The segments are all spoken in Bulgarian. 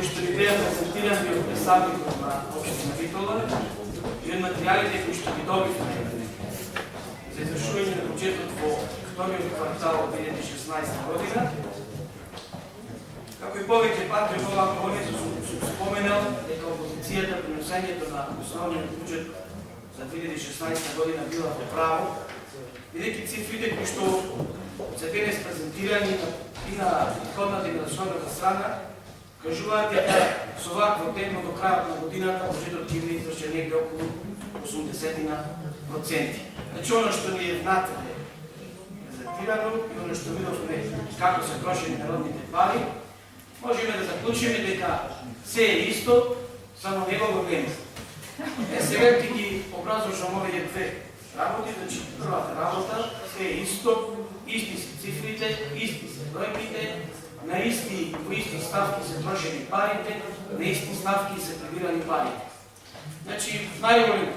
што ви беа презентирани од представникот на општина Битола и од материјалите кои што ги добивме за извршување на буџетот во вториот квартал од 2016 година. Како и повеќе пати од оваа говорница сум споменал дека опозицијата при носењето на основниот буџет за 2016 година била во право, бидејќи цифрите кои што се денес презентирани и на приходната и на расходната страна кажуваат дека со вакво темпо до крајот на годината буџетот ќе биде извршен негде околу 80%. Значи, оно што ни е внатре презентирано и оно што видовме како се трошени народните пари, можеме да заклучиме дека се е исто, само него го нема. Сега ќе ги образложам овие две работи, значи првата работа се е исто, исти се цифрите, исти се бројките, на исти ставки се трошени парите, на исти ставки се прибирани парите. Значи, најголем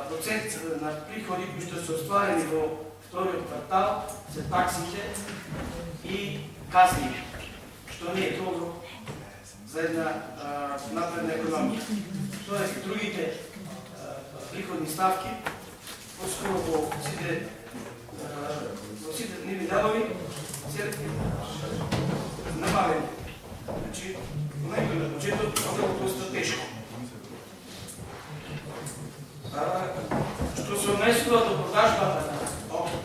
процент на приходи кои што се остварени во вториот квартал се таксите и казни, што не е добро за една напредна економија. Тоест, другите приходни ставки, поскоро во сите нивни делови, се намалени. Значи, во некој на буџетот е доста тешко. Што се однесува до продажбата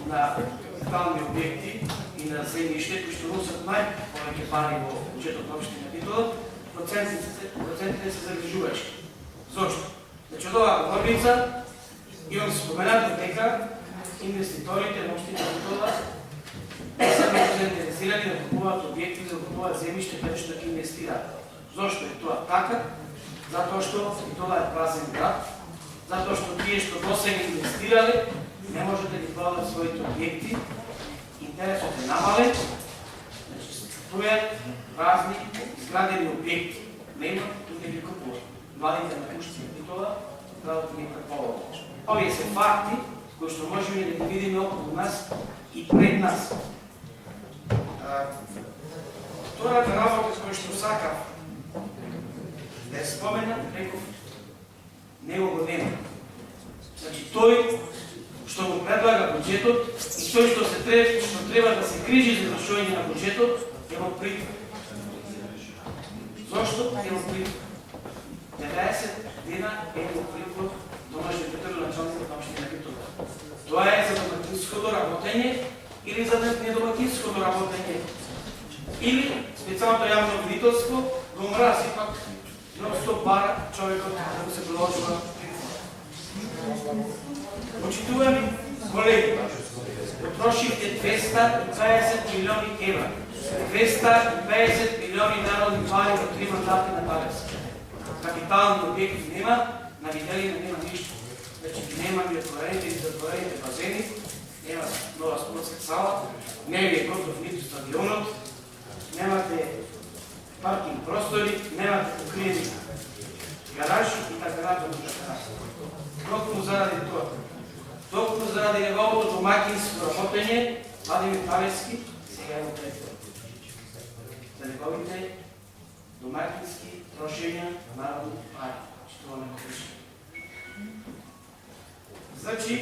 на капитални објекти и на земјиште, кои што носат најповеќе пари во буџетот на општина Битола, процентите се загрижувачки. Зошто? Значи, од оваа говорница имам споменато дека инвеститорите на општина Битола се заинтересирани да купуваат објекти, да купуваат земјиште каде што ќе инвестираат. Зошто е тоа така? Затоа што Битола е празен град, затоа што тие што досега инвестирале не можат да ги продадат своите објекти, интересот е намален, значи стојат разни изградени објекти, нема и не ги купуват. Младите напушци на Битола градот не преполага. Овие се факти кои што можеме да ги видиме околу нас и пред нас. Втората работа која што сакав да ја споменам, реков, него го нема. Значи, тој што го предлага буџетот и тој што треба да се грижи за извршување на буџетот, е во притвор. Зошто е во притвор? 90 дена е во притвор Томаш Петро, началникот на општина Битола. Тоа е за домакинското работење или за недомакинското работење. Или специјалното јавно обвинителство го мора сепак non-stop бара човекот да се продолжува. Почитувани колеги, потрошивте 250 милиони евра. 250 милиони народни пари во 3 мандати на Талевски. Капитални објекти нема, на Виделина нема ништо. Значи, нема ни отворените и затворените базени, нема нова спортска сала, не е готов ниту стадионот, немате паркинг простори, немате покриени гаражи и така натаму. Токму заради тоа. Токму заради неговото домакинско работење, Владимир Талевски сега е во притвор. За неговите домакински трошења на народни пари, што не пише. Значи,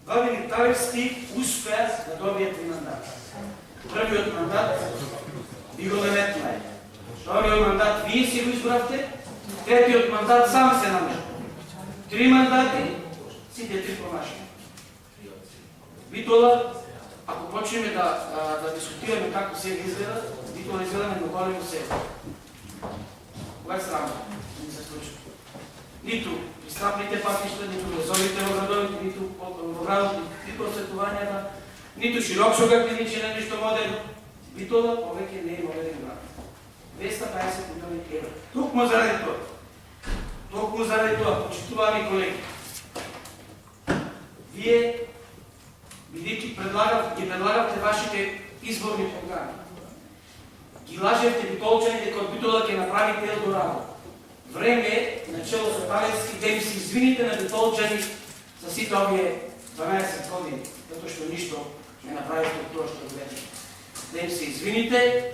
Владимир Талевски успеа да добие 3 мандата. Првиот мандат ви го наметнае. Вториот мандат вие си го избравте, третиот мандат сам се наметна. 3 мандати, сите 3 промашени. Битола, ако почнеме да дискутираме како се изгледа, Битола изгледа многолемо себе. Кога е срамно? Не се случва. Ниту пристапните патишта, ниту гласовите во градовите, ниту во градот, ниту осветувањата, ниту широкшога клиничина, ништо модерно. Битола повеќе не е модерен град. 250 милиони евра. Токму заради тоа. Токму заради тоа, почитувани колеги. Вие, бидејќи ги предлагавте вашите изборни програми, ги лажевте битолчани дека од Битола ќе направите Елдорадо. Време е, начело со Талевски, да им се извините на битолчани за сите овие 12 години, затоа што ништо не направите од тоа што гледате. да им се извините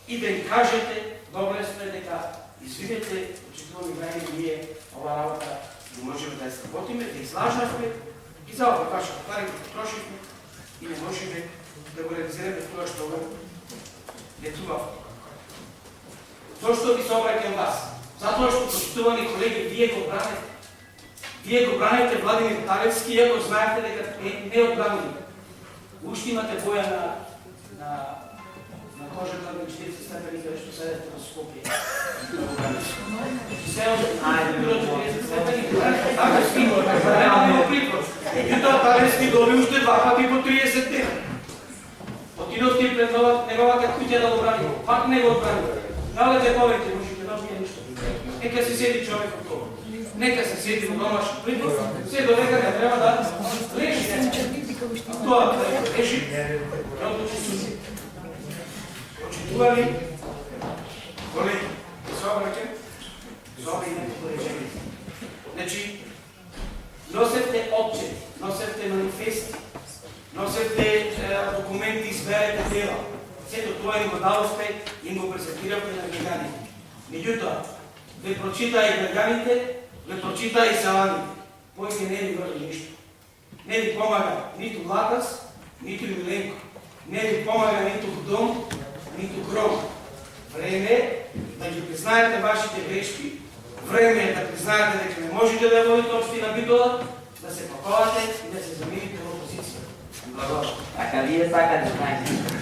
и да им кажете, добре сме дека, извинете, почитувани време, ние ова работа не можем да я сработиме, да излажнахме и за ова ваша пари да потрошихме и не можем да го реализираме това, що го летував. Зошто ви се обраќам вас? Затоа што, почитувани колеги, вие го браните. Вие го браните Владимир Талевски, иако знаете дека не одбранили. Уште имате боја на кожата на 40 степени, каде што седете на Скопје. Се още, било 40 степени, Талевски, реално го припор. Меѓутоа, Талевски доби уште 2 пати по 30 дена. Отидовте пред неговата куќа да го брани. Пак не го одбрани. Налете повеќе, можете да бие ништо. Нека се седи човек од това. Нека се седи во домашен припор, се додека не треба да лежи. Тоа да лежи, да одлучи суди. Почитували, колеги, се обраќам, зови некој речени. Значи, носевте отчет, носевте манифести, носевте документи, изберете дела. Сето тоа им го дадовте, им го презентирате на граѓаните. Меѓутоа, ве прочита и граѓаните, ве прочита и селаните. Поиќе не ви врди ништо. Не ви помага ниту Латас, ниту Миленко. Не ви помага ниту дом, ниту кров. Време е да ги признаете вашите грешки. Време е да признаете дека не можете да ја водите општина Битола, да се паковате и да се замирите во опозиција. Благодарам. Така вие сакате, знаете.